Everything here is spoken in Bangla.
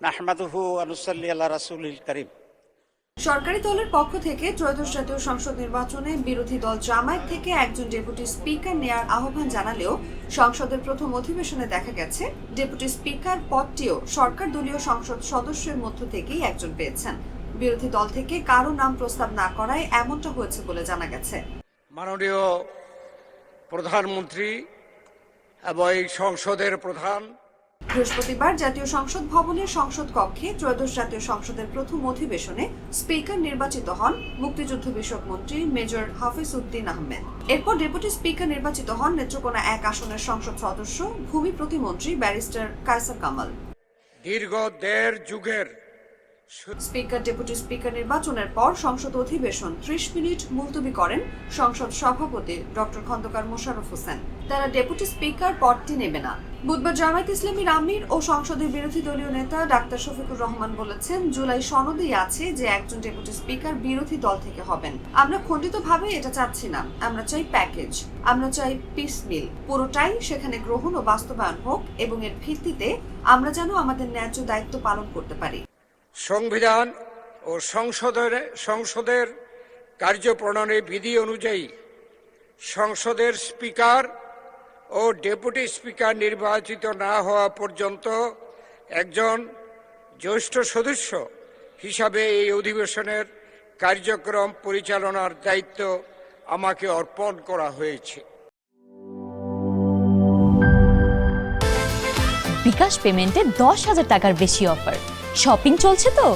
নাহমাদুহু ওয়া নুসাল্লি আলা রাসূলিল কারীম। সরকারি দলের পক্ষ থেকে ত্রয়োদশ জাতীয় সংসদ নির্বাচনে বিরোধী দল জামায়াত থেকে একজন ডেপুটি স্পিকার নেয়ার আহ্বান জানালেও সংসদের প্রথম অধিবেশনে দেখা গেছে ডেপুটি স্পিকার পদটিও সরকার দলীয় সংসদ সদস্যের মধ্য থেকেই একজন পেয়েছেন। বিরোধী দল থেকে কারো নাম প্রস্তাব না করায় এমনটা হয়েছে বলে জানা গেছে। মাননীয় প্রধানমন্ত্রী এবং এই সংসদের প্রধান বৃহস্পতিবার জাতীয় সংসদ ভবনের সংসদ কক্ষে ত্রয়োদশ জাতীয় সংসদের প্রথম অধিবেশনে স্পিকার নির্বাচিত হন মুক্তিযুদ্ধ বিষয়ক মন্ত্রী মেজর হাফিজ উদ্দিন আহমেদ। এরপর ডেপুটি স্পিকার নির্বাচিত হন নেত্রকোনা 1 আসনের সংসদ সদস্য ভূমি প্রতিমন্ত্রী ব্যারিস্টার কায়সার কামাল। দীর্ঘ 1.5 যুগের স্পিকার ডেপুটি স্পিকার নির্বাচনের পর সংসদ অধিবেশন 30 মিনিট মুলতবি করেন সংসদ সভাপতি ডক্টর খন্দকার মোশাররফ হোসেন। তারা ডেপুটি স্পিকার পদটি নেবে না। বুধবার জামায়াত ইসলামীর আমির ও সংসদের বিরোধী দলীয় নেতা ডাক্তার শফিকুর রহমান বলেছেন, জুলাই সনদেই আছে যে একজন ডেপুটি স্পিকার বিরোধী দল থেকে হবেন। আমরা খণ্ডিতভাবে এটা চাচ্ছি না, আমরা চাই প্যাকেজ, আমরা চাই পিস মিল, পুরোটাই সেখানে গ্রহণ ও বাস্তবায়ন হোক এবং এর ভিত্তিতে আমরা যেন আমাদের ন্যায্য দায়িত্ব পালন করতে পারি। সংবিধান ও সংসদের কার্যপ্রণালী বিধি অনুযায়ী সংসদের স্পিকার ও ডেপুটি স্পিকার নির্বাচিত না হওয়া পর্যন্ত একজন জ্যেষ্ঠ সদস্য হিসাবে এই অধিবেশনের কার্যক্রম পরিচালনার দায়িত্ব আমাকে অর্পণ করা হয়েছে। বিকাশ পেমেন্টে 10,000 টাকার বেশি অফার। শপিং চলছে তো।